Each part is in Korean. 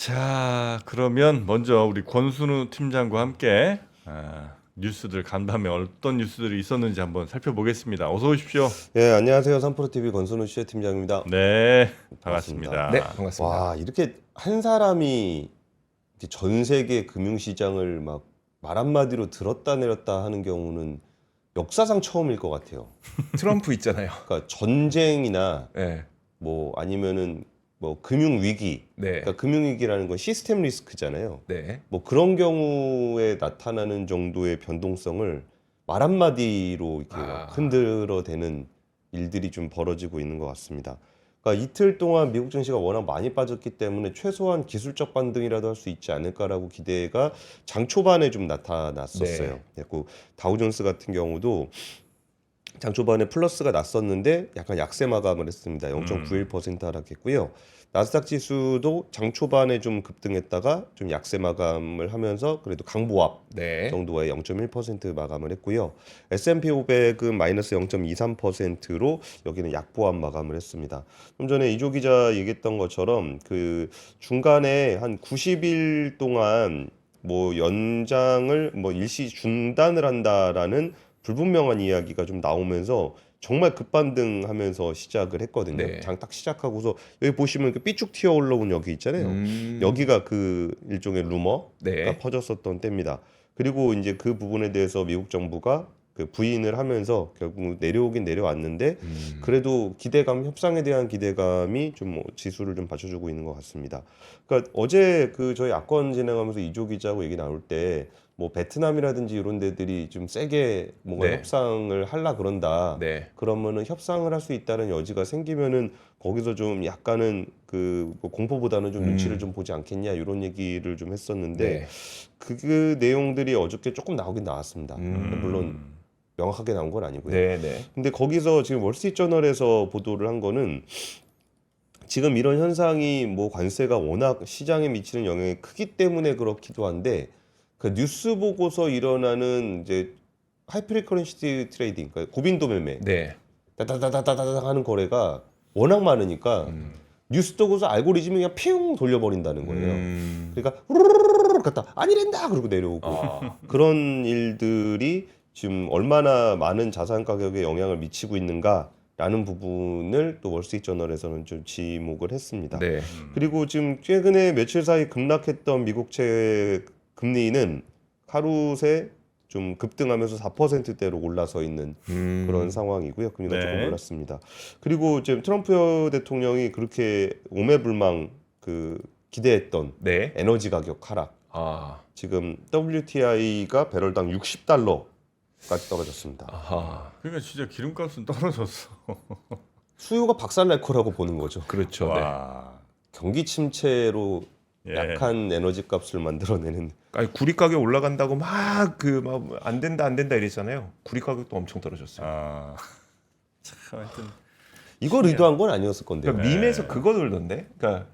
자, 그러면 먼저 우리 권순우 팀장과 함께 뉴스들 간밤에 어떤 뉴스들이 있었는지 한번 살펴보겠습니다. 어서 오십시오. 예, 안녕하세요. 삼프로TV 권순우 씨의 팀장입니다. 네, 반갑습니다. 반갑습니다. 네, 반갑습니다. 와, 이렇게 한 사람이 이렇게 전 세계 금융시장을 막 말 한마디로 들었다 내렸다 하는 경우는 역사상 처음일 것 같아요. 트럼프 있잖아요. 그러니까 전쟁이나 네, 뭐 아니면은 뭐 금융위기, 네, 그러니까 금융위기라는 건 시스템 리스크잖아요. 네. 뭐 그런 경우에 나타나는 정도의 변동성을 말 한마디로 이렇게 흔들어대는 일들이 좀 벌어지고 있는 것 같습니다. 그러니까 이틀 동안 미국 증시가 워낙 많이 빠졌기 때문에 최소한 기술적 반등이라도 할 수 있지 않을까라고 기대가 장 초반에 좀 나타났었어요. 그리고 다우존스 같은 경우도 장 초반에 플러스가 났었는데 약간 약세 마감을 했습니다. 0.91% 하락했고요. 나스닥 지수도 장 초반에 좀 급등했다가 좀 약세 마감을 하면서 그래도 강보합 네. 정도의 0.1% 마감을 했고요. S&P 500은 마이너스 0.23%로 여기는 약보합 마감을 했습니다. 좀 전에 이조 기자 얘기했던 것처럼 그 중간에 한 90일 동안 뭐 연장을 뭐 일시 중단을 한다라는 불분명한 이야기가 좀 나오면서 정말 급반등하면서 시작을 했거든요. 네. 장 딱 시작하고서 여기 보시면 그 삐쭉 튀어 올라온 여기 있잖아요. 여기가 그 일종의 루머가 네. 퍼졌었던 때입니다. 그리고 이제 그 부분에 대해서 미국 정부가 그 부인을 하면서 결국 내려오긴 내려왔는데 그래도 기대감, 협상에 대한 기대감이 좀 뭐 지수를 좀 받쳐주고 있는 것 같습니다. 그러니까 어제 그 저희 악권 진행하면서 이조 기자하고 얘기 나올 때 뭐 베트남이라든지 이런 데들이 좀 세게 뭔가 네. 협상을 하려 그런다. 네. 그러면은 협상을 할 수 있다는 여지가 생기면은 거기서 좀 약간은 그뭐 공포보다는 좀 눈치를 좀 보지 않겠냐 이런 얘기를 좀 했었는데 네. 그 내용들이 어저께 조금 나오긴 나왔습니다. 물론 명확하게 나온 건 아니고요. 네. 네. 근데 거기서 지금 월스트리트저널에서 보도를 한 거는 지금 이런 현상이 뭐 관세가 워낙 시장에 미치는 영향이 크기 때문에 그렇기도 한데 그 뉴스 보고서 일어나는 이제 하이프리커런시 트레이딩, 그러니까 고빈도 매매, 네. 다다다다다다 하는 거래가 워낙 많으니까 뉴스 보고서 알고리즘이 그냥 핑 돌려버린다는 거예요. 그러니까 후루루루루 갔다 아니랜다 그러고 내려오고 그런 일들이 지금 얼마나 많은 자산 가격에 영향을 미치고 있는가라는 부분을 또 월스트리트저널에서는 좀 지목을 했습니다. 네. 그리고 지금 최근에 며칠 사이 급락했던 미국채 금리는 하루 새 좀 급등하면서 4%대로 올라서 있는 그런 상황이고요. 금리가 네. 조금 올랐습니다. 그리고 지금 트럼프 대통령이 그렇게 오매불망 그 기대했던 네. 에너지 가격 하락. 아. 지금 WTI가 배럴당 60달러까지 떨어졌습니다. 아하. 그러니까 진짜 기름값은 떨어졌어. 수요가 박살날 거라고 보는 거죠. 그렇죠. 네. 와, 경기 침체로 예. 약한 에너지 값을 만들어내는 아니 구리 가격 올라간다고 막 안 된다 이랬잖아요. 구리 가격도 엄청 떨어졌어요. 아, 참 하여튼 이걸 의도한 건 아니었을 건데요. 그러니까 밈에서 그거 돌던데. 그러니까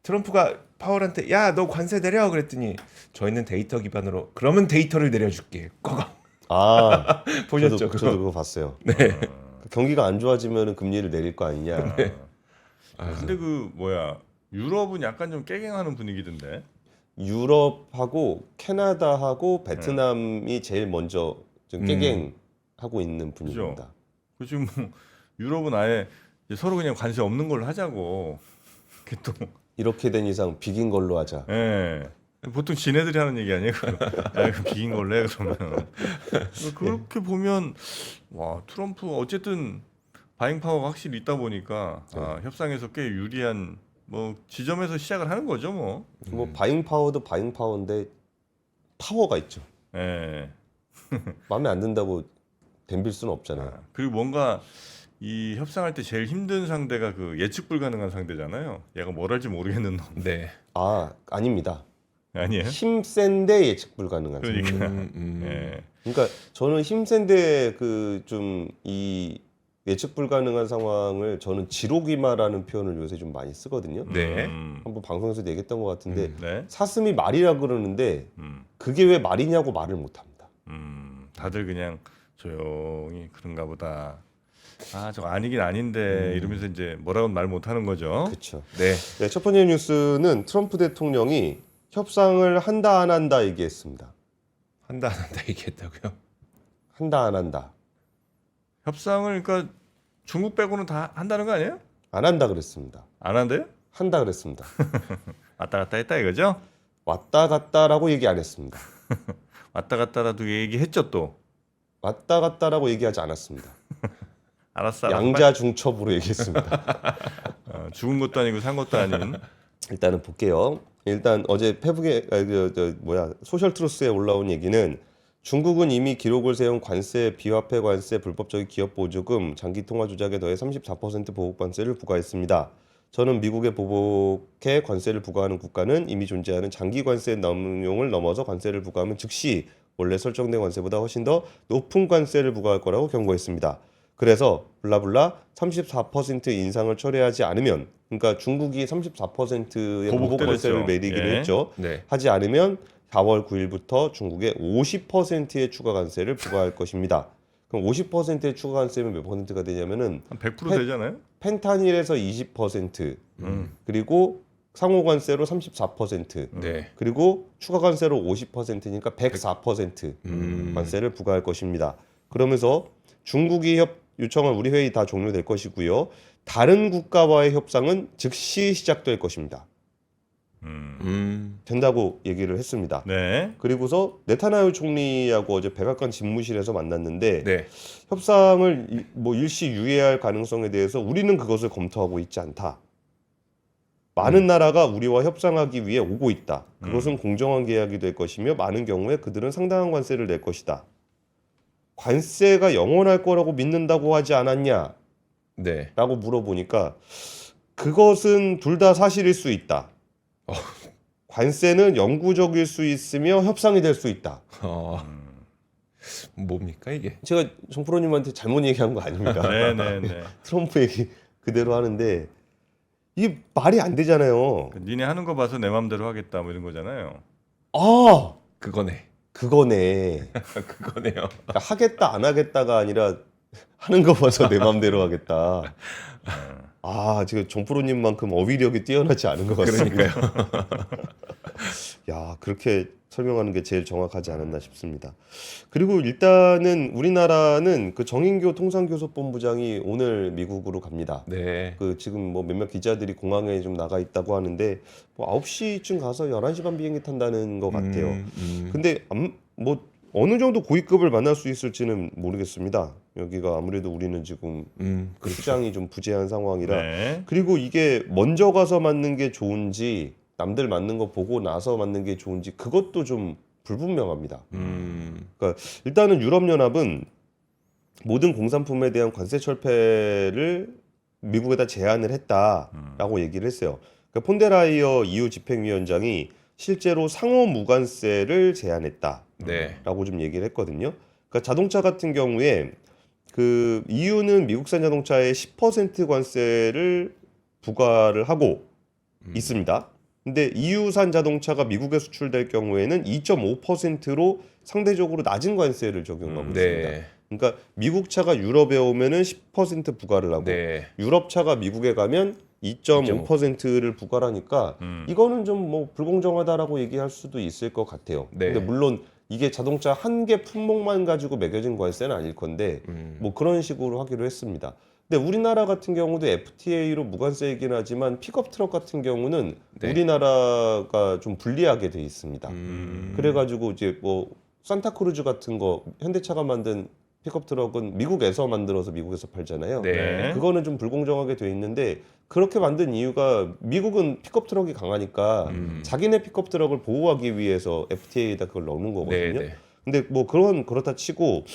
트럼프가 파월한테 야, 너 관세 내려 그랬더니 저희는 데이터 기반으로 그러면 데이터를 내려줄게. 꺼가. 아, 보셨죠? 저도 그거? 그거 봤어요. 네. 경기가 안 좋아지면 금리를 내릴 거 아니냐. 근데 그 뭐야 유럽은 약간 좀 깨갱하는 분위기던데. 유럽하고 캐나다하고 베트남이 제일 먼저 좀 깨갱하고 있는 분위기입니다. 그 지금 뭐 유럽은 아예 이제 서로 그냥 관세 없는 걸로 하자고. 그 또 이렇게 된 이상 비긴 걸로 하자. 예. 보통 지네들이 하는 얘기 아니에요? 야, 이거 비긴 걸로 해 그러면. 그렇게 보면 와 트럼프 어쨌든 바잉 파워가 확실히 있다 보니까 협상에서 꽤 유리한 뭐 지점에서 시작을 하는 거죠 뭐. 뭐 바잉 파워도 바잉 파워인데 파워가 있죠. 예. 마음에 안 든다고 덤빌 수는 없잖아요. 그리고 뭔가 이 협상할 때 제일 힘든 상대가 그 예측 불가능한 상대잖아요. 얘가 뭘 할지 모르겠는 놈. 네. 아, 아닙니다. 아니에요? 힘센데 예측 불가능한. 그러니까. 예. 그러니까 저는 힘센데 그 좀 이 예측 불가능한 상황을 저는 지록이마라는 표현을 요새 좀 많이 쓰거든요. 네. 한번 방송에서 얘기했던 것 같은데 네. 사슴이 말이라 그러는데 음. 그게 왜 말이냐고 말을 못합니다. 다들 그냥 조용히 그런가 보다. 아, 저 아니긴 아닌데 이러면서 이제 뭐라고 말 못하는 거죠. 그렇죠. 네. 네, 첫 번째 뉴스는 트럼프 대통령이 협상을 한다 안 한다 얘기했습니다. 한다 안 한다 얘기했다고요? 한다 안 한다. 협상을 그러니까 중국 빼고는 다 한다는 거 아니에요? 안 한다 그랬습니다. 안 한대요? 한다 그랬습니다. 왔다 갔다 했다 이거죠? 왔다 갔다라고 얘기 안 했습니다. 왔다 갔다라도 얘기했죠 또. 왔다 갔다라고 얘기하지 않았습니다. 알았어. 양자 중첩으로 얘기했습니다. 죽은 것도 아니고 산 것도 아닌. 일단은 볼게요. 일단 어제 페북에 소셜 트루스에 올라온 얘기는 중국은 이미 기록을 세운 관세, 비화폐 관세, 불법적인 기업 보조금, 장기 통화 조작에 더해 34% 보복 관세를 부과했습니다. 저는 미국의 보복에 관세를 부과하는 국가는 이미 존재하는 장기 관세 남용을 넘어서 관세를 부과하면 즉시 원래 설정된 관세보다 훨씬 더 높은 관세를 부과할 거라고 경고했습니다. 그래서 블라블라 34% 인상을 철회하지 않으면, 그러니까 중국이 34%의 보복 보복 관세를 때렸죠. 매리기로 예. 했죠. 네. 하지 않으면 4월 9일부터 중국에 50%의 추가 관세를 부과할 것입니다. 그럼 50%의 추가 관세면 몇 퍼센트가 되냐면은 한 100% 되잖아요. 펜타닐에서 20%, 그리고 상호 관세로 34%, 네. 그리고 추가 관세로 50%니까 104% 관세를 부과할 것입니다. 그러면서 중국이 요청한 우리 회의 다 종료될 것이고요. 다른 국가와의 협상은 즉시 시작될 것입니다. 된다고 얘기를 했습니다. 네. 그리고서 네타냐후 총리하고 어제 백악관 집무실에서 만났는데 네. 협상을 일시 유예할 가능성에 대해서 우리는 그것을 검토하고 있지 않다. 많은 나라가 우리와 협상하기 위해 오고 있다. 그것은 공정한 계약이 될 것이며 많은 경우에 그들은 상당한 관세를 낼 것이다. 관세가 영원할 거라고 믿는다고 하지 않았냐? 네. 라고 물어보니까 그것은 둘 다 사실일 수 있다. 관세는 영구적일 수 있으며 협상이 될 수 있다. 뭡니까 이게? 제가 정프로님한테 잘못 얘기한 거 아닙니다. 네네네. 트럼프 얘기 그대로 하는데 이게 말이 안 되잖아요. 니네 하는 거 봐서 내 맘대로 하겠다 뭐 이런 거잖아요. 아, 그거네. 그거네. 그거네요. 그러니까 하겠다 안 하겠다가 아니라 하는 거 봐서 내 맘대로 하겠다. 아, 지금 정프로님만큼 어휘력이 뛰어나지 않은 것 같습니다. 그러니까요. 야, 그렇게 설명하는 게 제일 정확하지 않았나 싶습니다. 그리고 일단은 우리나라는 그 정인교 통상교섭본부장이 오늘 미국으로 갑니다. 네. 그 지금 뭐 몇몇 기자들이 공항에 좀 나가 있다고 하는데 뭐 9시쯤 가서 11시 반 비행기 탄다는 것 같아요. 근데 뭐 어느 정도 고위급을 만날 수 있을지는 모르겠습니다. 여기가 아무래도 우리는 지금 그렇죠. 시장이 좀 부재한 상황이라. 네. 그리고 이게 먼저 가서 맞는 게 좋은지 남들 맞는 거 보고 나서 맞는 게 좋은지 그것도 좀 불분명합니다. 그러니까 일단은 유럽연합은 모든 공산품에 대한 관세 철폐를 미국에다 제안을 했다라고 얘기를 했어요. 그러니까 폰데라이어 EU 집행위원장이 실제로 상호 무관세를 제안했다라고 네. 좀 얘기를 했거든요. 그러니까 자동차 같은 경우에 그 EU는 미국산 자동차에 10% 관세를 부과를 하고 있습니다. 근데 EU산 자동차가 미국에 수출될 경우에는 2.5%로 상대적으로 낮은 관세를 적용하고 있습니다. 네. 그러니까 미국 차가 유럽에 오면은 10% 부과를 하고 네. 유럽 차가 미국에 가면 2.5%를 부과하니까 이거는 좀 뭐 불공정하다라고 얘기할 수도 있을 것 같아요. 네. 근데 물론 이게 자동차 한 개 품목만 가지고 매겨진 관세는 아닐 건데 뭐 그런 식으로 하기로 했습니다. 근데 우리나라 같은 경우도 FTA로 무관세이긴 하지만 픽업 트럭 같은 경우는 네. 우리나라가 좀 불리하게 돼 있습니다. 그래가지고 이제 뭐 산타크루즈 같은 거 현대차가 만든 픽업 트럭은 미국에서 만들어서 미국에서 팔잖아요. 네. 그거는 좀 불공정하게 돼 있는데 그렇게 만든 이유가 미국은 픽업 트럭이 강하니까 자기네 픽업 트럭을 보호하기 위해서 FTA에다 그걸 넣는 거거든요. 네. 근데 뭐 그렇다 치고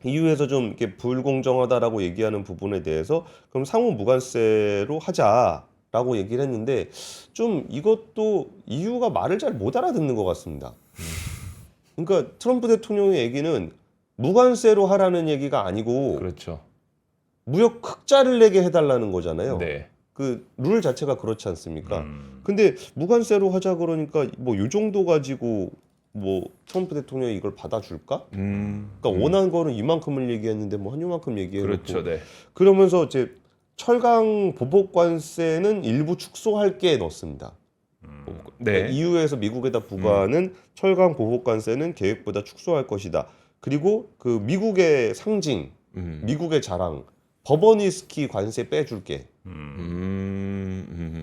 EU에서 좀 이렇게 불공정하다라고 얘기하는 부분에 대해서 그럼 상호 무관세로 하자라고 얘기를 했는데 좀 이것도 EU가 말을 잘 못 알아듣는 것 같습니다. 그러니까 트럼프 대통령의 얘기는 무관세로 하라는 얘기가 아니고 그렇죠. 무역 흑자를 내게 해달라는 거잖아요. 네. 그 룰 자체가 그렇지 않습니까? 근데 무관세로 하자 그러니까 뭐 이 정도 가지고 뭐 트럼프 대통령이 이걸 받아줄까? 음. 그러니까 원하는 거는 이만큼을 얘기했는데 뭐 한 요만큼 얘기해놓고 그렇죠. 네. 그러면서 이제 철강 보복 관세는 일부 축소할게 넣습니다. 네. 그러니까 EU에서 미국에다 부과하는 철강 보복 관세는 계획보다 축소할 것이다. 그리고 그 미국의 상징, 미국의 자랑, 버버니스키 관세 빼줄게.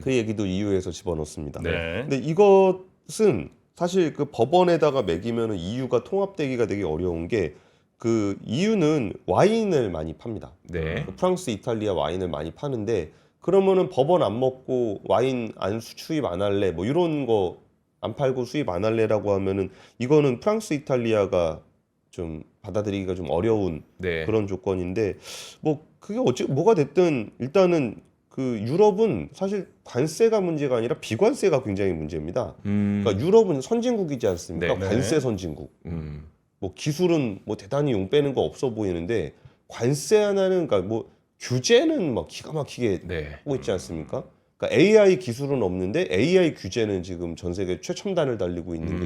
그 얘기도 EU에서 집어넣습니다. 네. 근데 이것은 사실 그 법원에다가 매기면은 EU가 통합되기가 되게 어려운 게 그 EU는 와인을 많이 팝니다. 네. 프랑스, 이탈리아 와인을 많이 파는데 그러면은 법원 안 먹고 와인 안 수입 안 할래 뭐 이런 거 안 팔고 수입 안 할래라고 하면은 이거는 프랑스, 이탈리아가 좀 받아들이기가 좀 어려운 네. 그런 조건인데 뭐 그게 뭐가 됐든 일단은 그 유럽은 사실 관세가 문제가 아니라 비관세가 굉장히 문제입니다. 그러니까 유럽은 선진국이지 않습니까? 네. 관세 선진국. 음. 뭐 기술은 뭐 대단히 용 빼는 거 없어 보이는데 관세 하나는 그러니까 뭐 규제는 막 기가 막히게 네. 하고 있지 않습니까? 그러니까 AI 기술은 없는데 AI 규제는 지금 전 세계 최첨단을 달리고 있는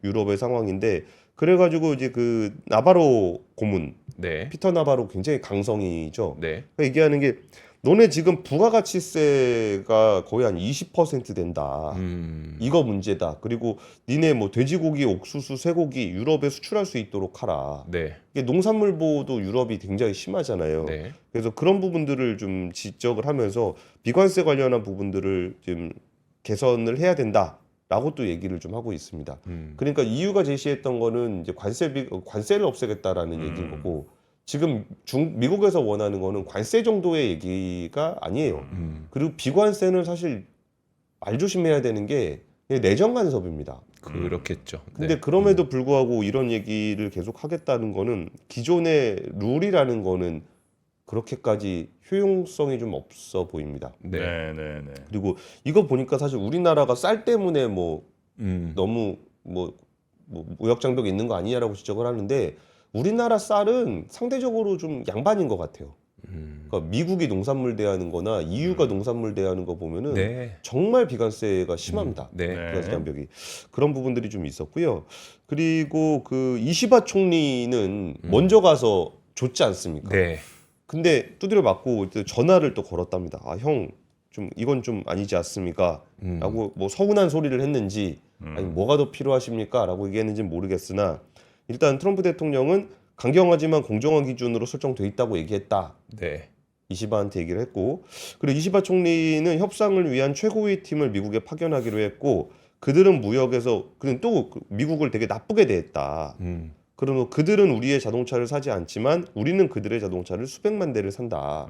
게 유럽의 상황인데 그래가지고 이제 그 나바로 고문 네. 피터 나바로 굉장히 강성이죠. 네. 그러니까 얘기하는 게 너네 지금 부가가치세가 거의 한 20% 된다. 이거 문제다. 그리고 니네 뭐 돼지고기, 옥수수, 쇠고기 유럽에 수출할 수 있도록 하라. 네. 이게 농산물 보호도 유럽이 굉장히 심하잖아요. 네. 그래서 그런 부분들을 좀 지적을 하면서 비관세 관련한 부분들을 좀 개선을 해야 된다라고 또 얘기를 좀 하고 있습니다. 그러니까 EU가 제시했던 거는 이제 관세를 없애겠다라는 얘기인 거고 지금 미국에서 원하는 거는 관세 정도의 얘기가 아니에요. 그리고 비관세는 사실 말 조심해야 되는 게 내정 간섭입니다. 그렇겠죠. 근데 네. 그럼에도 불구하고 이런 얘기를 계속 하겠다는 거는 기존의 룰이라는 거는 그렇게까지 효용성이 좀 없어 보입니다. 네. 네. 그리고 이거 보니까 사실 우리나라가 쌀 때문에 뭐 너무 뭐 무역 장벽이 있는 거 아니냐라고 지적을 하는데 우리나라 쌀은 상대적으로 좀 양반인 것 같아요. 그러니까 미국이 농산물 대하는 거나 EU가 농산물 대하는 거 보면은 네. 정말 비관세가 심합니다. 네. 비관세 장벽이. 그런 부분들이 좀 있었고요. 그리고 그 이시바 총리는 먼저 가서 줬지 않습니까? 네. 근데 두드려 맞고 전화를 또 걸었답니다. 아, 형, 좀 이건 좀 아니지 않습니까? 라고 뭐 서운한 소리를 했는지 아니 뭐가 더 필요하십니까? 라고 얘기했는지는 모르겠으나 일단 트럼프 대통령은 강경하지만 공정한 기준으로 설정돼 있다고 얘기했다. 네. 이시바한테 얘기를 했고 그리고 이시바 총리는 협상을 위한 최고위 팀을 미국에 파견하기로 했고 그들은 무역에서 그는 또 미국을 되게 나쁘게 대했다. 그러면 그들은 우리의 자동차를 사지 않지만 우리는 그들의 자동차를 수백만 대를 산다.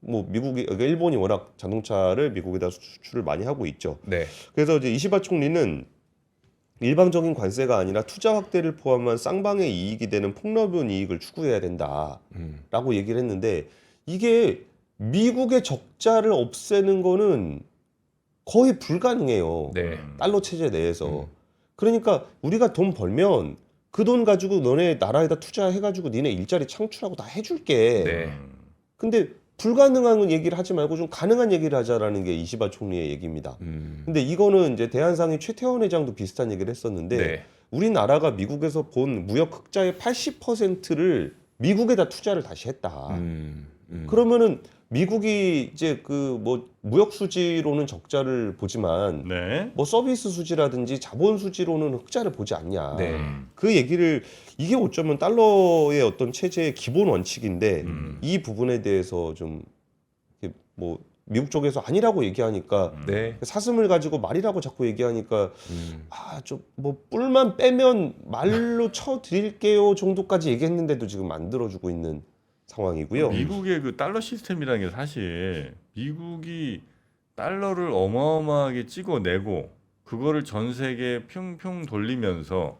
뭐 미국이 일본이 워낙 자동차를 미국에다 수출을 많이 하고 있죠. 네. 그래서 이제 이시바 총리는 일방적인 관세가 아니라 투자 확대를 포함한 쌍방의 이익이 되는 폭넓은 이익을 추구해야 된다라고 얘기를 했는데 이게 미국의 적자를 없애는 거는 거의 불가능해요. 네. 달러 체제 내에서. 그러니까 우리가 돈 벌면 그 돈 가지고 너네 나라에다 투자해가지고 니네 일자리 창출하고 다 해줄게. 네. 근데 불가능한 얘기를 하지 말고 좀 가능한 얘기를 하자라는 게 이시바 총리의 얘기입니다. 근데 이거는 이제 대한상인 최태원 회장도 비슷한 얘기를 했었는데 네. 우리나라가 미국에서 본 무역 흑자의 80%를 미국에다 투자를 다시 했다. 그러면은 미국이 이제 그 뭐 무역 수지로는 적자를 보지만 네. 뭐 서비스 수지라든지 자본 수지로는 흑자를 보지 않냐. 네. 그 얘기를 이게 어쩌면 달러의 어떤 체제의 기본 원칙인데 이 부분에 대해서 좀 이렇게 뭐 미국 쪽에서 아니라고 얘기하니까 네. 사슴을 가지고 말이라고 자꾸 얘기하니까 아 좀 뭐 뿔만 빼면 말로 쳐 드릴게요 정도까지 얘기했는데도 지금 안 들어주고 있는 상황이고요. 미국의 그 달러 시스템이라는 게 사실 미국이 달러를 어마어마하게 찍어내고 그거를 전 세계에 평평 돌리면서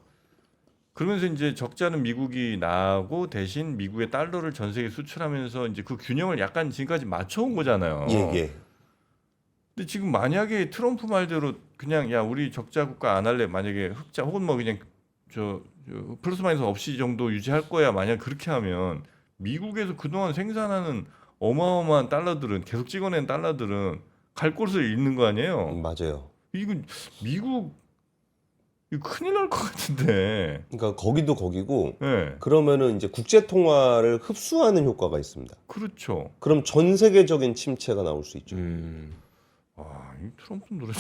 그러면서 이제 적자는 미국이 나고 대신 미국의 달러를 전 세계에 수출하면서 이제 그 균형을 약간 지금까지 맞춰온 거잖아요. 예. 근데 지금 만약에 트럼프 말대로 그냥 야 우리 적자 국가 안 할래 만약에 흑자 혹은 뭐 그냥 저 플러스 마이너스 없이 정도 유지할 거야 만약 그렇게 하면 미국에서 그동안 생산하는 어마어마한 달러들은 계속 찍어낸 달러들은 갈 곳을 잃는 거 아니에요. 맞아요. 이거 미국 이거 큰일 날 것 같은데. 그러니까 거기도 거기고 네, 그러면은 이제 국제 통화를 흡수하는 효과가 있습니다. 그렇죠. 그럼 전 세계적인 침체가 나올 수 있죠. 아, 이 트럼프 노릇이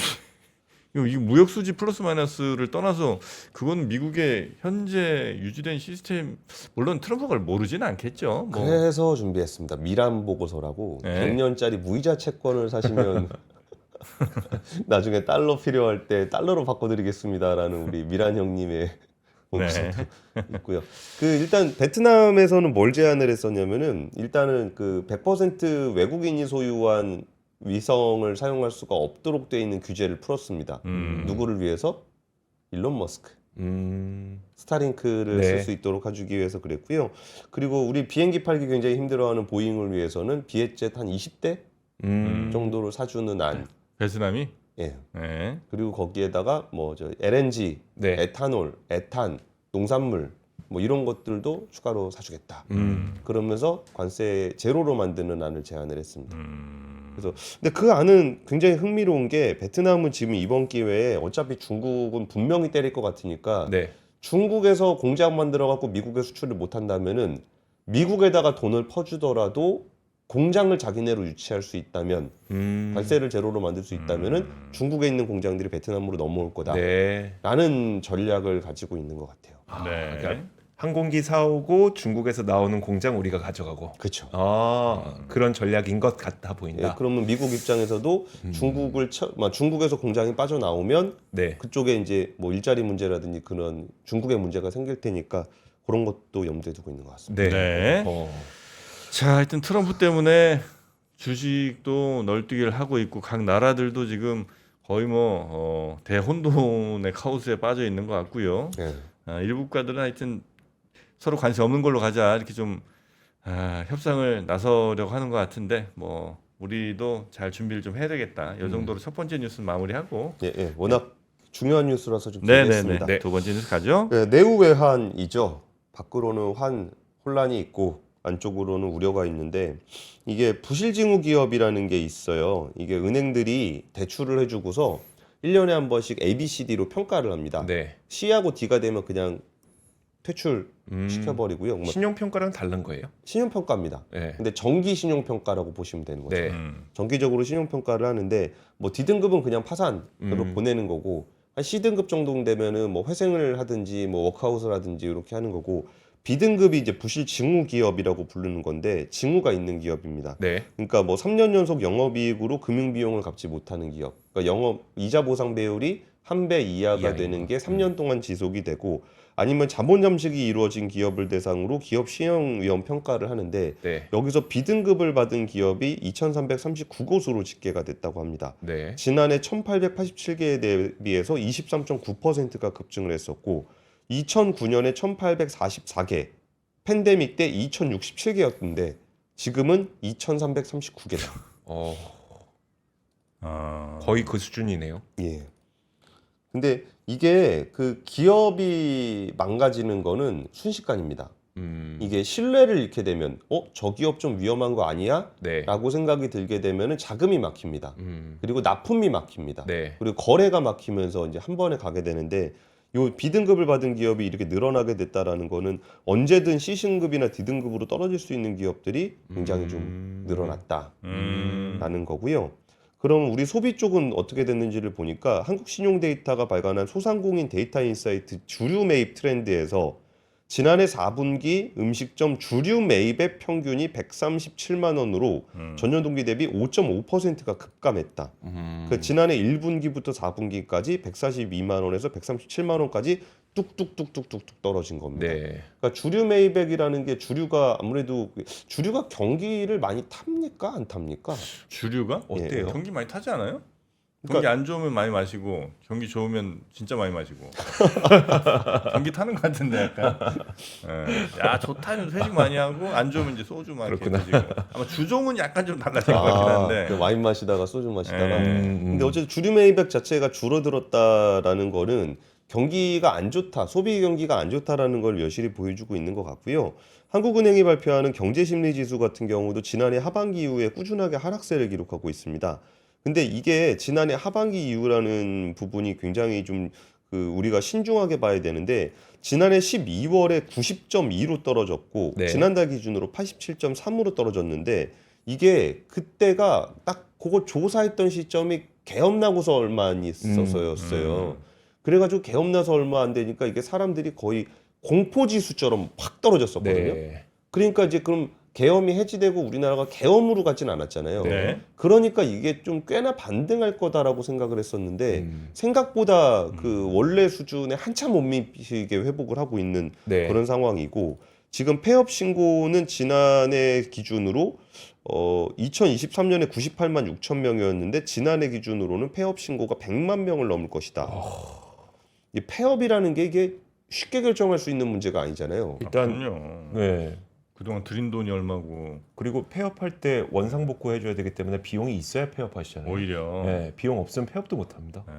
이 무역 수지 플러스 마이너스를 떠나서 그건 미국의 현재 유지된 시스템 물론 트럼프가 그걸 모르지는 않겠죠. 뭐 그래서 준비했습니다. 미란 보고서라고 네. 100년짜리 무이자 채권을 사시면 나중에 달러 필요할 때 달러로 바꿔드리겠습니다라는 우리 미란 형님의 보고서도 있고요. 그 일단 베트남에서는 뭘 제안을 했었냐면은 일단은 그 100% 외국인이 소유한 위성을 사용할 수가 없도록 돼 있는 규제를 풀었습니다. 누구를 위해서? 일론 머스크. 스타링크를 네. 쓸 수 있도록 해주기 위해서 그랬고요. 그리고 우리 비행기 팔기 굉장히 힘들어하는 보잉을 위해서는 비에젯 한 20대 정도를 사주는 안. 베트남이 예. 네. 그리고 거기에다가 뭐 저 LNG, 네. 에탄올, 에탄, 농산물 뭐 이런 것들도 추가로 사주겠다. 그러면서 관세 제로로 만드는 안을 제안을 했습니다. 그래서 근데 그 안은 굉장히 흥미로운 게 베트남은 지금 이번 기회에 어차피 중국은 분명히 때릴 것 같으니까 네. 중국에서 공장 만들어 갖고 미국에 수출을 못 한다면은 미국에다가 돈을 퍼주더라도 공장을 자기네로 유치할 수 있다면 관세를 제로로 만들 수 있다면은 중국에 있는 공장들이 베트남으로 넘어올 거다라는 네. 전략을 가지고 있는 것 같아요. 네. 그러니까 항공기 사오고 중국에서 나오는 공장 우리가 가져가고. 그렇죠. 그런 전략인 것 같아 예, 보인다. 그러면 미국 입장에서도 중국에서 공장이 빠져나오면 네. 그쪽에 이제 뭐 일자리 문제라든지 그런 중국의 문제가 생길 테니까 그런 것도 염두에 두고 있는 것 같습니다. 네. 네. 자, 하여튼 트럼프 때문에 주식도 널뛰기를 하고 있고 각 나라들도 지금 거의 뭐 대혼돈의 카오스에 빠져 있는 것 같고요. 예. 일부 국가들은 하여튼 서로 관심 없는 걸로 가자 이렇게 좀 협상을 나서려고 하는 것 같은데 뭐 우리도 잘 준비를 좀 해야 되겠다. 이 정도로 첫 번째 뉴스는 마무리하고 예, 워낙 중요한 뉴스라서 좀 네네네. 준비했습니다. 네. 두 번째 뉴스 가죠. 네, 내후 외환이죠. 밖으로는 환 혼란이 있고 안쪽으로는 우려가 있는데 이게 부실징후 기업이라는 게 있어요. 이게 은행들이 대출을 해주고서 1년에 한 번씩 ABCD로 평가를 합니다. 네. C하고 D가 되면 그냥 퇴출 시켜버리고요. 뭐 신용평가랑 다른 거예요? 신용평가입니다. 네. 근데 정기 신용평가라고 보시면 되는 거죠. 네. 정기적으로 신용평가를 하는데 뭐 D등급은 그냥 파산으로 보내는 거고 한 C등급 정도 되면은 뭐 회생을 하든지 뭐 워크아웃을 하든지 이렇게 하는 거고 B등급이 이제 부실 징후 기업이라고 부르는 건데 징후가 있는 기업입니다. 네. 그러니까 뭐 3년 연속 영업이익으로 금융 비용을 갚지 못하는 기업. 그러니까 영업 이자 보상 배율이 1배 이하가 이하인 되는 거. 게 3년 동안 지속이 되고 아니면 자본 잠식이 이루어진 기업을 대상으로 기업 신용 위험 평가를 하는데 네. 여기서 B등급을 받은 기업이 2,339곳으로 집계가 됐다고 합니다. 네. 지난해 1,887개에 대비해서 23.9%가 급증을 했었고 2009년에 1,844개, 팬데믹 때 2,067개였는데 지금은 2,339개다. 거의 그 수준이네요. 예. 근데 이게 그 기업이 망가지는 거는 순식간입니다. 이게 신뢰를 잃게 되면 저 기업 좀 위험한 거 아니야? 네. 라고 생각이 들게 되면 자금이 막힙니다. 그리고 납품이 막힙니다. 네. 그리고 거래가 막히면서 이제 한 번에 가게 되는데 요 B등급을 받은 기업이 이렇게 늘어나게 됐다라는 거는 언제든 C등급이나 D등급으로 떨어질 수 있는 기업들이 굉장히 좀 늘어났다라는 거고요. 그럼 우리 소비 쪽은 어떻게 됐는지를 보니까 한국신용데이터가 발간한 소상공인 데이터 인사이트 주류 매입 트렌드에서 지난해 4분기 음식점 주류 매입의 평균이 137만 원으로 전년 동기 대비 5.5%가 급감했다. 그 지난해 1분기부터 4분기까지 142만 원에서 137만 원까지 뚝뚝뚝뚝뚝뚝 떨어진 겁니다. 네. 그러니까 주류 매입액이라는 게 주류가 아무래도 주류가 경기를 많이 탑니까 안 탑니까? 주류가 어때요? 경기 많이 타지 않아요? 그러니까- 경기 안 좋으면 많이 마시고 경기 좋으면 진짜 많이 마시고 경기 타는 것 같은데 약간 야 좋다 하면 회식 많이 하고 안 좋으면 이제 소주 막 이렇게 드시고 아마 주종은 약간 좀 달라진 것 같긴 한데 그 와인 마시다가 소주 마시다가 음. 근데 어쨌든 주류 매입액 자체가 줄어들었다라는 거는 경기가 안 좋다, 소비 경기가 안 좋다라는 걸 여실히 보여주고 있는 것 같고요. 한국은행이 발표하는 경제심리지수 같은 경우도 지난해 하반기 이후에 꾸준하게 하락세를 기록하고 있습니다. 근데 이게 지난해 하반기 이후라는 부분이 굉장히 좀 우리가 신중하게 봐야 되는데 지난해 12월에 90.2로 떨어졌고 네. 지난달 기준으로 87.3으로 떨어졌는데 이게 그때가 딱 그거 조사했던 시점이 개업 나고서 얼마 안 있어서였어요. 그래가지고 개업 나서 얼마 안 되니까 이게 사람들이 거의 공포지수처럼 확 떨어졌었거든요. 네. 그러니까 이제 그럼 계엄이 해지되고 우리나라가 계엄으로 가진 않았잖아요. 네. 그러니까 이게 좀 꽤나 반등할 거다라고 생각을 했었는데 생각보다 그 원래 수준에 한참 못 미치게 회복을 하고 있는 네. 그런 상황이고 지금 폐업 신고는 지난해 기준으로 2023년에 98만 6천 명이었는데 지난해 기준으로는 폐업 신고가 100만 명을 넘을 것이다. 이 폐업이라는 게 이게 쉽게 결정할 수 있는 문제가 아니잖아요. 일단 그럼요. 네. 그동안 들인 돈이 얼마고 그리고 폐업할 때 원상 복구해줘야 되기 때문에 비용이 있어야 폐업하시잖아요. 오히려 네, 비용 없으면 폐업도 못합니다. 네.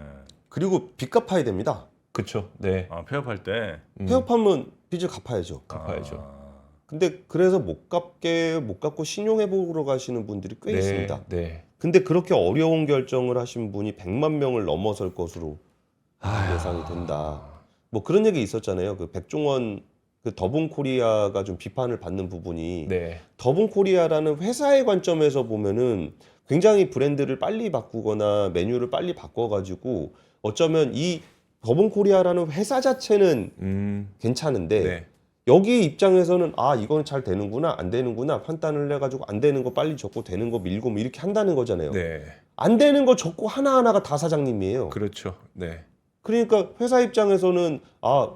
그리고 빚 갚아야 됩니다. 그렇죠. 네. 폐업할 때 폐업하면 빚을 갚아야죠. 갚아야죠. 근데 그래서 못 갚고 신용회복으로 가시는 분들이 꽤 네. 있습니다. 네. 근데 그렇게 어려운 결정을 하신 분이 100만 명을 넘어설 것으로 예상이 된다. 뭐 그런 얘기 있었잖아요. 그 백종원 그 더본코리아가 좀 비판을 받는 부분이 네. 더본코리아라는 회사의 관점에서 보면은 굉장히 브랜드를 빨리 바꾸거나 메뉴를 빨리 바꿔가지고 어쩌면 이 더본코리아라는 회사 자체는 괜찮은데 네. 여기 입장에서는 이건 잘 되는구나 안 되는구나 판단을 해가지고 안 되는 거 빨리 적고 되는 거 밀고 뭐 이렇게 한다는 거잖아요. 네. 안 되는 거 적고 하나하나가 다 사장님이에요. 그렇죠. 네. 그러니까 회사 입장에서는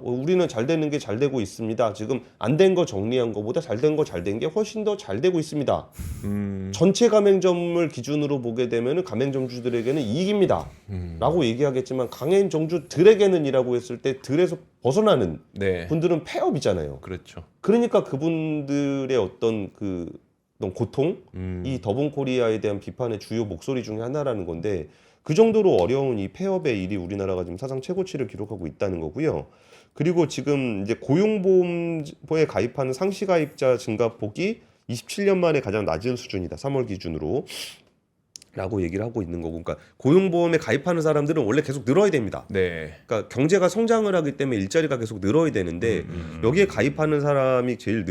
우리는 잘 되는 게 잘 되고 있습니다. 지금 안 된 거 정리한 거보다 잘 된 거 잘 된 게 훨씬 더 잘 되고 있습니다. 전체 가맹점을 기준으로 보게 되면 가맹점주들에게는 이익입니다. 라고 얘기하겠지만 가맹점주들에게는이라고 했을 때 들에서 벗어나는 네. 분들은 폐업이잖아요. 그렇죠. 그러니까 그분들의 어떤 고통, 이 더본코리아에 대한 비판의 주요 목소리 중에 하나라는 건데 그 정도로 어려운 이 폐업의 일이 우리나라가 지금 사상 최고치를 기록하고 있다는 거고요. 그리고 지금 이제 고용보험에 가입하는 상시가입자 증가폭이 27년 만에 가장 낮은 수준이다. 3월 기준으로. 라고 얘기를 하고 있는 거고. 그러니까 고용보험에 가입하는 사람들은 원래 계속 늘어야 됩니다. 네. 그러니까 경제가 성장을 하기 때문에 일자리가 계속 늘어야 되는데 여기에 가입하는 사람이 제일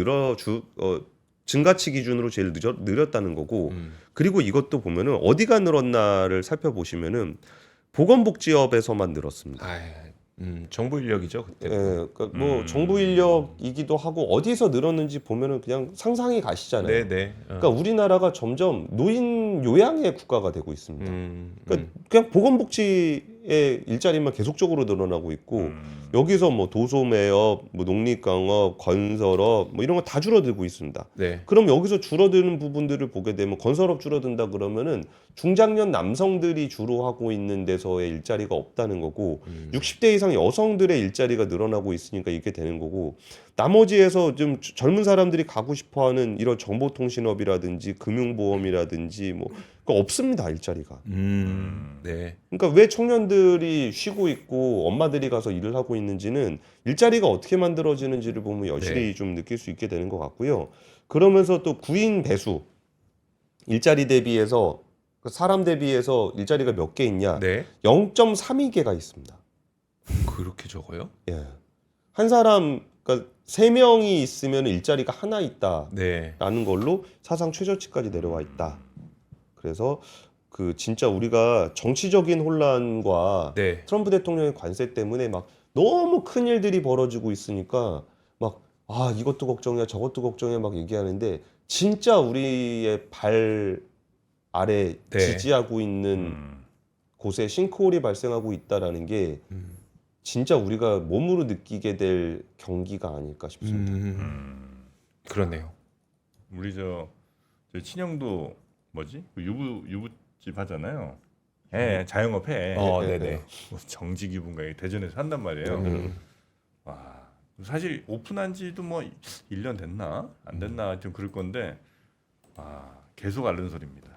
증가치 기준으로 제일 느렸다는 거고 그리고 이것도 보면은 어디가 늘었나를 살펴보시면은 보건복지업에서만 늘었습니다. 정부 인력이죠 그때. 그러니까 뭐 정부 인력이기도 하고 어디서 늘었는지 보면은 그냥 상상이 가시잖아요. 네. 그러니까 우리나라가 점점 노인 요양의 국가가 되고 있습니다. 그러니까 그냥 보건복지의 일자리만 계속적으로 늘어나고 있고 여기서 뭐 도소매업, 뭐 농립광업, 건설업 뭐 이런 거 다 줄어들고 있습니다. 네. 그럼 여기서 줄어드는 부분들을 보게 되면 건설업 줄어든다 그러면은 중장년 남성들이 주로 하고 있는 데서의 일자리가 없다는 거고 60대 이상 여성들의 일자리가 늘어나고 있으니까 이게 되는 거고 나머지에서 좀 젊은 사람들이 가고 싶어하는 이런 정보통신업이라든지 금융보험이라든지 뭐 없습니다 일자리가. 네. 그러니까 왜 청년들이 쉬고 있고 엄마들이 가서 일을 하고 있는지는 일자리가 어떻게 만들어지는지를 보면 여실히 좀 느낄 수 있게 되는 것 같고요. 그러면서 또 구인 배수 일자리 대비해서 사람 대비해서 일자리가 몇 개 있냐? 네. 0.32개가 있습니다. 그렇게 적어요? 예. 한 사람 그러니까 3명이 있으면 일자리가 하나 있다라는 네. 걸로 사상 최저치까지 내려와 있다. 그래서 진짜 우리가 정치적인 혼란과 네. 트럼프 대통령의 관세 때문에 막 너무 큰 일들이 벌어지고 있으니까 막 이것도 걱정이야 저것도 걱정이야 막 얘기하는데 진짜 우리의 발 아래 네. 지지하고 있는 곳에 싱크홀이 발생하고 있다라는 게 진짜 우리가 몸으로 느끼게 될 경기가 아닐까 싶습니다. 그러네요. 우리 저희 친형도 뭐지 유부집 하잖아요. 자영업 해. 네네. 정지 기분가 대전에서 한단 말이에요. 와, 사실 오픈한 지도 뭐 1년 됐나 안 됐나 하여튼 그럴 건데 계속 앓는 소리입니다.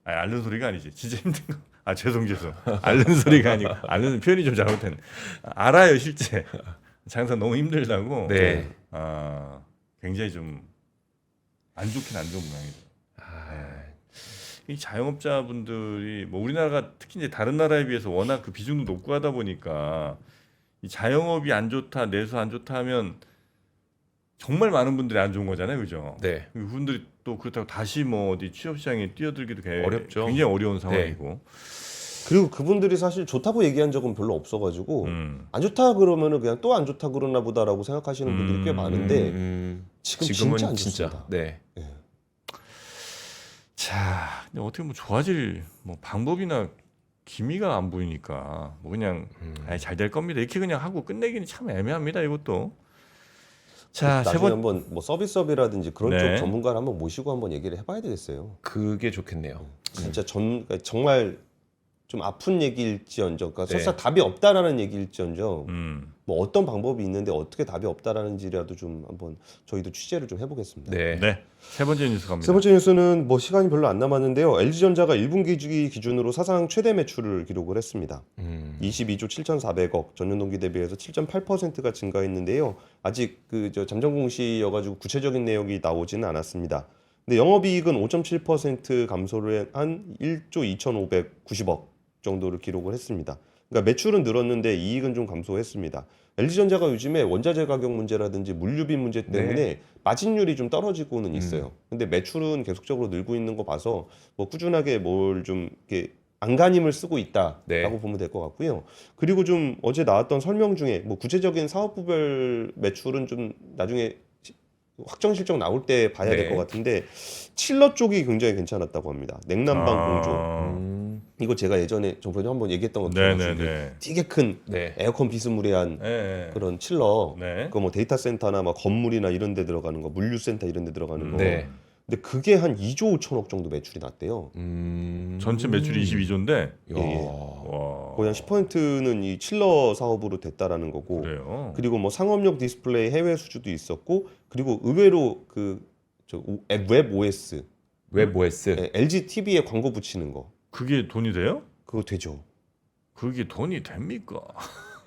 앓는 소리가 아니지 진짜 힘든 거. 죄송 앓는 소리가 아니고 앓는 표현이 좀 잘못했네. 알아요 실제 장사 너무 힘들다고. 네. 굉장히 좀 안 좋긴 안 좋은 모양이죠. 이 자영업자분들이 뭐 우리나라가 특히 이제 다른 나라에 비해서 워낙 그 비중도 높고 하다 보니까 이 자영업이 안 좋다, 내수 안 좋다 하면 정말 많은 분들이 안 좋은 거잖아요, 그죠? 네. 그분들이 또 그렇다고 다시 뭐 어디 취업 시장에 뛰어들기도 어렵죠. 굉장히 어려운 상황이고. 그리고 그분들이 사실 좋다고 얘기한 적은 별로 없어가지고 안 좋다 그러면은 그냥 또 안 좋다 그러나 보다라고 생각하시는 분들이 꽤 많은데 지금은 진짜 안 좋습니다. 네. 자, 근데 어떻게 뭐 좋아질 뭐 방법이나 기미가 안 보이니까 뭐 그냥 잘 될 겁니다. 이렇게 그냥 하고 끝내기는 참 애매합니다. 이것도. 자, 세 나중에 번. 한번 뭐 서비스업이라든지 그런 네. 쪽 전문가를 한번 모시고 한번 얘기를 해봐야 되겠어요. 그게 좋겠네요. 진짜 그러니까 정말 좀 아픈 얘기일지언정, 그러니까 네. 설사 답이 없다라는 얘기일지언정, 음. 뭐 어떤 방법이 있는데 어떻게 답이 없다라는지라도 좀 한번 저희도 취재를 좀 해보겠습니다. 네. 네. 세 번째 뉴스 갑니다. 세 번째 뉴스는 뭐 시간이 별로 안 남았는데요. LG전자가 1분기 기준으로 사상 최대 매출을 기록을 했습니다. 22조 7,400억, 전년 동기 대비해서 7.8%가 증가했는데요. 아직 저 잠정 공시여가지고 구체적인 내역이 나오지는 않았습니다. 근데 영업이익은 5.7% 감소를 한 1조 2,590억 정도를 기록을 했습니다. 그러니까 매출은 늘었는데 이익은 좀 감소했습니다. LG전자가 요즘에 원자재 가격 문제라든지 물류비 문제 때문에 마진율이 좀 떨어지고는 있어요. 근데 매출은 계속적으로 늘고 있는 거 봐서 뭐 꾸준하게 뭘 좀 이렇게 안간힘을 쓰고 있다라고 보면 될 것 같고요. 그리고 좀 어제 나왔던 설명 중에 뭐 구체적인 사업부별 매출은 좀 나중에 확정 실적 나올 때 봐야 될 것 같은데 칠러 쪽이 굉장히 괜찮았다고 합니다. 냉난방 공조. 이거 제가 예전에 저번에 한번 얘기했던 것 같아요. 네네네. 되게 큰 네. 에어컨 비스무리한 네. 그런 칠러. 네. 그 뭐 데이터 센터나 막 건물이나 이런 데 들어가는 거, 물류 센터 이런 데 들어가는 거. 네. 근데 그게 한 2조 5천억 정도 매출이 났대요. 전체 매출이 22조인데. 예. 와. 거의 한 10%는 이 칠러 사업으로 됐다라는 거고. 그래요. 그리고 뭐 상업용 디스플레이 해외 수주도 있었고, 그리고 의외로 웹 OS, 웹 OS. LG TV에 광고 붙이는 거, 그게 돈이 돼요? 그거 되죠. 그게 돈이 됩니까?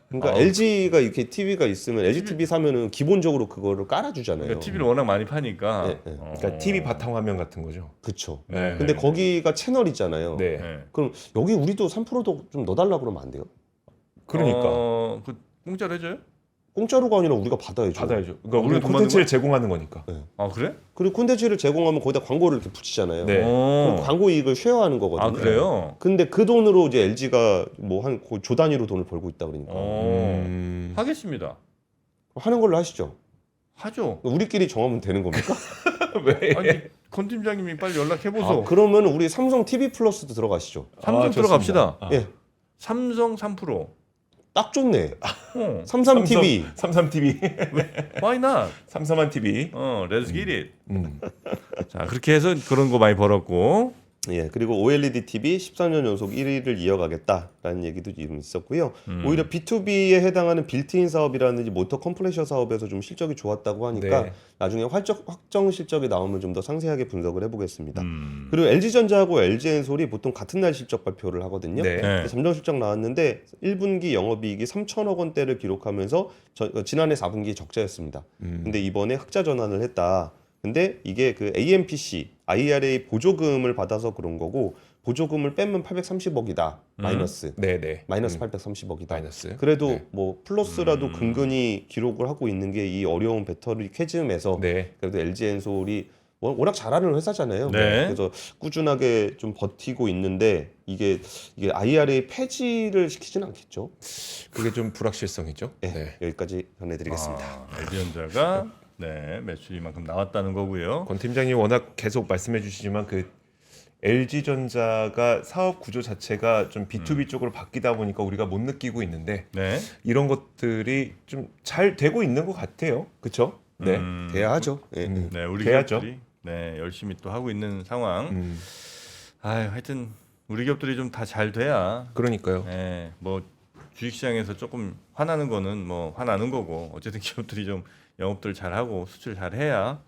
그러니까 LG가 이렇게 TV가 있으면 LG TV 사면은 기본적으로 그거를 깔아주잖아요. 그러니까 TV를 워낙 많이 파니까. 네, 네. 그러니까 TV 바탕화면 같은 거죠. 그쵸. 네. 근데 거기가 채널이잖아요. 네. 네. 그럼 여기 우리도 3%도 좀 넣어달라 그러면 안 돼요? 그러니까 그 공짜로 해줘요? 공짜로가 아니라 우리가 받아야죠. 받아야죠. 그러니까 우리가 우리가 돈 콘텐츠를 제공하는 거니까. 아 그래? 그리고 콘텐츠를 제공하면 거기다 광고를 이렇게 붙이잖아요. 네. 그럼 광고 이익을 쉐어하는 거거든요. 아 그래요? 근데 그 돈으로 이제 LG가 뭐 한 조 단위로 돈을 벌고 있다 그러니까 하겠습니다. 하는 걸로 하시죠. 하죠. 우리끼리 정하면 되는 겁니까? 왜? 아니 권 팀장님이 빨리 연락해 보소. 그러면 우리 삼성 TV 플러스도 들어가시죠. 삼성 들어갑시다. 예, 삼성 3%. 딱 좋네. 어. 삼삼 TV. 삼삼 TV. Why not? 삼삼한 TV. Let's get it. 자 그렇게 해서 그런 거 많이 벌었고. 예, 그리고 OLED TV 14년 연속 1위를 이어가겠다라는 얘기도 좀 있었고요. 오히려 B2B에 해당하는 빌트인 사업이라든지 모터 컴프레셔 사업에서 좀 실적이 좋았다고 하니까 네. 나중에 확정 실적이 나오면 좀 더 상세하게 분석을 해보겠습니다. 그리고 LG전자하고 LG엔솔이 보통 같은 날 실적 발표를 하거든요. 네. 네. 잠정 실적 나왔는데 1분기 영업이익이 3천억 원대를 기록하면서 지난해 4분기 적자였습니다. 근데 이번에 흑자 전환을 했다. 근데 이게 그 AMPC, IRA 보조금을 받아서 그런 거고 보조금을 빼면 830억이다. 마이너스. 네네. 마이너스 830억이다. 마이너스. 그래도 네. 뭐 플러스라도 근근히 기록을 하고 있는 게 이 어려운 배터리 캐즘에서 네. 그래도 LG엔솔이 워낙 잘하는 회사잖아요. 네. 그래서 꾸준하게 좀 버티고 있는데 이게 IRA 폐지를 시키지는 않겠죠. 그게 좀 불확실성이죠. 네, 네. 여기까지 전해드리겠습니다. LG전자가 네 매출이 만큼 나왔다는 거고요. 권 팀장이 워낙 계속 말씀해 주시지만 그 LG전자가 사업 구조 자체가 좀 B2B 쪽으로 바뀌다 보니까 우리가 못 느끼고 있는데 네. 이런 것들이 좀 잘 되고 있는 것 같아요. 그렇죠? 네. 돼야 하죠. 예. 네, 우리 돼야죠. 기업들이 네 열심히 또 하고 있는 상황. 음, 하여튼 우리 기업들이 좀 다 잘 돼야. 그러니까요. 네, 뭐 주식시장에서 조금 화나는 거는 뭐 화나는 거고 어쨌든 기업들이 좀 영업들 잘하고 수출 잘해야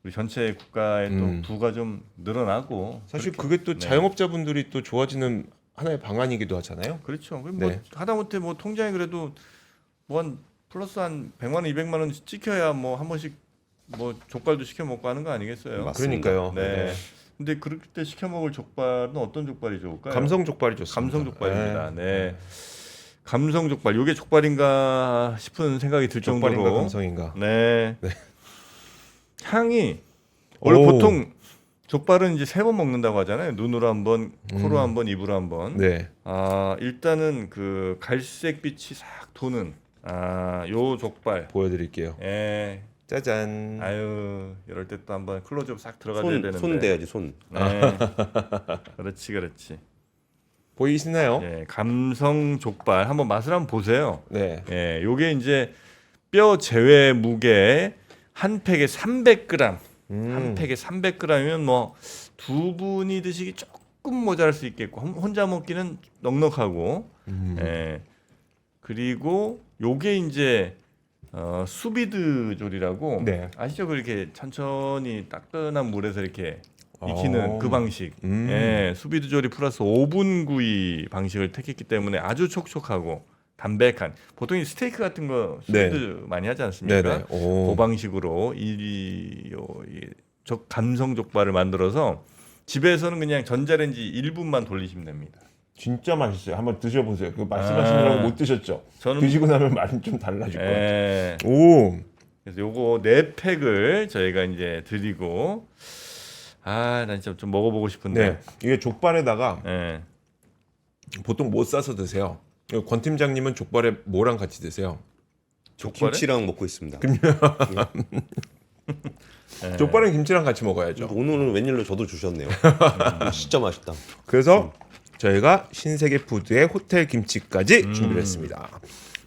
우리 전체 국가의 또 부가 좀 늘어나고. 사실 그렇게- 그게 또 네. 자영업자분들이 또 좋아지는 하나의 방안이기도 하잖아요. 그렇죠. 그럼 네. 뭐 하다못해 뭐 통장에 그래도 뭐 한 플러스 한 100만 원, 200만 원 찍혀야 뭐 한 번씩 뭐 족발도 시켜 먹고 하는 거 아니겠어요? 맞습니다. 그러니까요. 네. 근데 그럴 때 시켜 먹을 족발은 어떤 족발이 좋을까요? 감성 족발이 좋습니다. 감성 족발입니다. 네. 감성 족발. 요게 족발인가 싶은 생각이 들 족발인가 정도로. 감성인가. 네. 네. 향이 원래 오. 보통 족발은 이제 3번 먹는다고 하잖아요. 눈으로 한 번, 코로 한 번, 입으로 한 번. 네. 일단은 그 갈색 빛이 싹 도는 요 족발. 보여드릴게요. 예. 짜잔. 아유, 이럴 때 또 한번 클로즈업 싹 들어가줘야 되는데. 손 대야지 손. 네. 그렇지. 보이시나요? 예, 감성 족발 한번 맛을 한번 보세요. 네. 예, 요게 이제 뼈 제외 무게 한 팩에 300g. 한 팩에 300g이면 뭐 두 분이 드시기 조금 모자랄 수 있겠고 혼자 먹기는 넉넉하고. 예. 그리고 요게 이제 수비드 조리라고 네. 아시죠? 그렇게 천천히 따끈한 물에서 이렇게 익히는 그 방식. 음. 예, 수비드 조리 플러스 오븐 구이 방식을 택했기 때문에 아주 촉촉하고 담백한. 보통 이 스테이크 같은 거 수비드 많이 하지 않습니까? 네네. 오. 그 방식으로 감성 족발을 만들어서 집에서는 그냥 전자레인지 1분만 돌리시면 됩니다. 진짜 맛있어요. 한번 드셔보세요. 그 말씀하시느라고 못 드셨죠? 저는 드시고 나면 맛은 좀 달라질 것 같아요. 예, 오. 그래서 요거 4팩을 저희가 이제 드리고 난 진짜 좀 먹어보고 싶은데. 네. 이게 족발에다가 예. 보통 못 싸서 드세요. 권 팀장님은 족발에 뭐랑 같이 드세요? 족발에? 김치랑 먹고 있습니다. 예. 족발은 김치랑 같이 먹어야죠. 오늘은 웬일로 저도 주셨네요. 진짜 맛있다. 그래서 저희가 신세계 푸드의 호텔 김치까지 준비를 했습니다.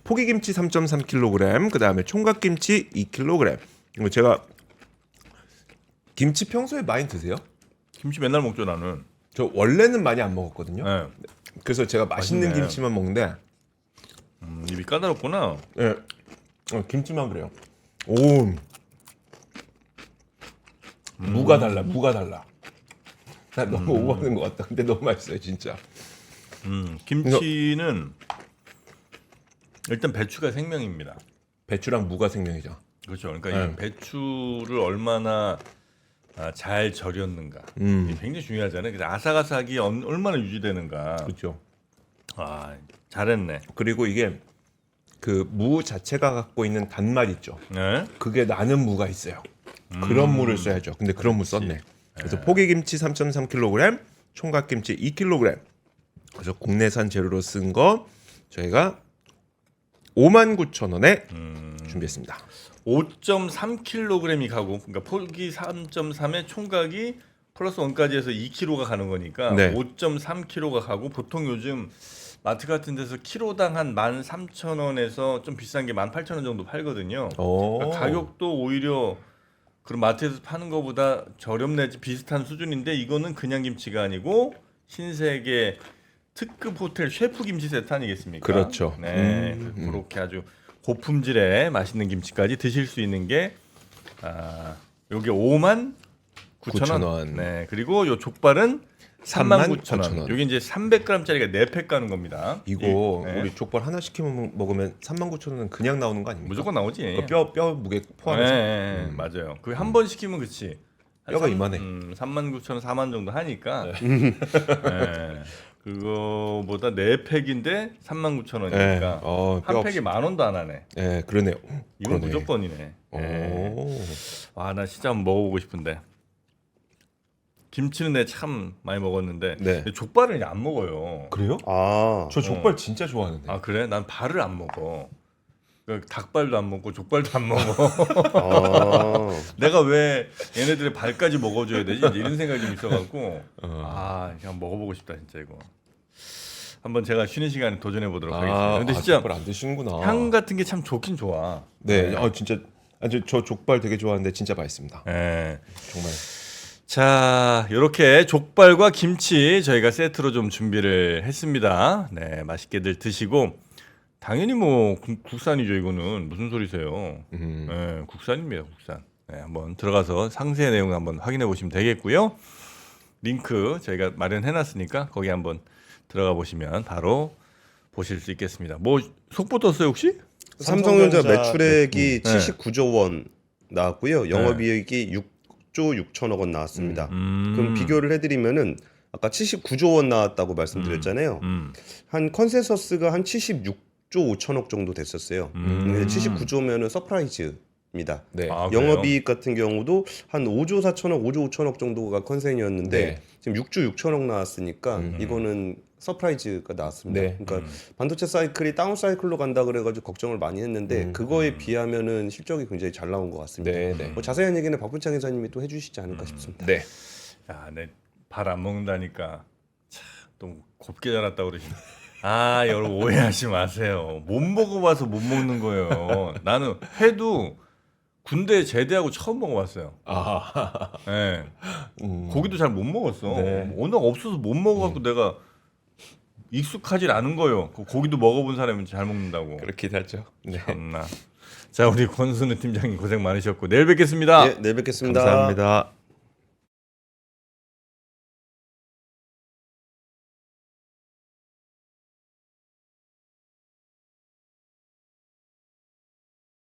포기김치 3.3kg, 그 다음에 총각김치 2kg. 이거 제가 김치 평소에 많이 드세요? 김치 맨날 먹죠 나는. 저 원래는 많이 안 먹었거든요. 예. 그래서 제가 맛있는 맛있네. 김치만 먹는데, 입이 까다롭구나. 예, 김치만 그래요. 오, 무가 달라. 나 너무 오버하는 것 같다. 근데 너무 맛있어요, 진짜. 김치는 일단 배추가 생명입니다. 배추랑 무가 생명이죠. 그렇죠. 그러니까 이 배추를 얼마나 잘 절였는가 이게 굉장히 중요하잖아요. 그래서 아삭아삭이 얼마나 유지되는가. 그렇죠. 잘했네. 그리고 이게 그 무 자체가 갖고 있는 단맛 있죠. 네? 그게 나는 무가 있어요. 그런 무를 써야죠. 근데 그런 무 썼네. 그래서 포기김치 3.3kg, 총각김치 2kg. 그래서 국내산 재료로 쓴 거 저희가 59,000원에 준비했습니다. 5.3kg이 가고, 그러니까 포기 3.3에 총각이 플러스 1까지 해서 2kg가 가는 거니까 네. 5.3kg가 가고, 보통 요즘 마트 같은 데서 키로당 한 13,000원에서 좀 비싼 게 18,000원 정도 팔거든요. 그러니까 가격도 오히려 그런 마트에서 파는 것보다 저렴 내지 비슷한 수준인데, 이거는 그냥 김치가 아니고 신세계 특급 호텔 셰프 김치 세트 아니겠습니까? 그렇죠. 네, 그렇게 아주 고품질의 맛있는 김치까지 드실 수 있는 게 요게 59,000원. 9,000원. 네, 그리고 요 족발은 39,000원. 39,000원. 요게 이제 300g짜리가 4팩 가는 겁니다. 이거 네. 우리 족발 하나 시켜 먹으면 39,000원은 그냥 나오는 거 아닙니까? 무조건 나오지. 그러니까 뼈 무게 포함해서. 네, 맞아요. 그 한 번 시키면 그치. 뼈가 이만해. 39,000원, 4만 정도 하니까. 네. 그거보다 4팩인데 39,000원이니까 네. 뼈 한 팩에 10,000원도 안 하네. 네, 그러네요. 이건 그러네. 무조건이네. 네. 오. 나 진짜 한번 먹어보고 싶은데. 김치는 내가 참 많이 먹었는데 네. 근데 족발을 이제 안 먹어요. 그래요? 아, 저 족발 진짜 좋아하는데. 그래? 난 발을 안 먹어. 그러니까 닭발도 안 먹고 족발도 안 먹어. 아, 내가 왜 얘네들의 발까지 먹어줘야 되지? 이제 이런 생각이 좀 있어갖고 그냥 먹어보고 싶다 진짜 이거. 한번 제가 쉬는 시간에 도전해 보도록 하겠습니다. 근데 진짜 족발 안 드시는구나. 향 같은 게 참 좋긴 좋아. 네, 진짜 저 족발 되게 좋아하는데 진짜 맛있습니다. 네. 정말. 자, 이렇게 족발과 김치 저희가 세트로 좀 준비를 했습니다. 네, 맛있게들 드시고 당연히 뭐 국산이죠. 이거는 무슨 소리세요? 네, 국산입니다. 국산. 네, 한번 들어가서 상세 내용 한번 확인해 보시면 되겠고요. 링크 저희가 마련해놨으니까 거기 한번 들어가 보시면 바로 보실 수 있겠습니다. 뭐 속보 떴어요 혹시? 삼성전자 매출액이 네. 79조 원 나왔고요. 영업이익이 76조 6천억 원 나왔습니다. 그럼 비교를 해드리면은 아까 79조 원 나왔다고 말씀드렸잖아요. 한 컨센서스가 한 76조 5천억 정도 됐었어요. 근데 79조면은 서프라이즈입니다. 네. 아, 그래요? 영업이익 같은 경우도 한 5조 4천억, 5조 5천억 정도가 컨센이었는데 네. 지금 6조 6천억 나왔으니까 이거는 서프라이즈가 나왔습니다. 네. 그러니까 반도체 사이클이 다운 사이클로 간다 그래가지고 걱정을 많이 했는데 그거에 비하면은 실적이 굉장히 잘 나온 것 같습니다. 네, 네. 뭐 자세한 얘기는 박분창 기사님이 또 해주시지 않을까 싶습니다. 네. 야, 내 발 안 먹는다니까 참 또 곱게 자랐다 그러시네. 아, 여러분 오해하지 마세요. 못 먹어봐서 못 먹는 거예요. 나는 회도 군대 제대하고 처음 먹어봤어요. 아. 예. 음. 고기도 잘 못 먹었어. 네. 워낙 없어서 못 먹어갖고 내가 익숙하질 않은 거예요. 그 고기도 먹어본 사람은 잘 먹는다고. 그렇긴 하죠. 네. 참나. 자, 우리 권순우 팀장님 고생 많으셨고 내일 뵙겠습니다. 네, 내일 뵙겠습니다. 감사합니다.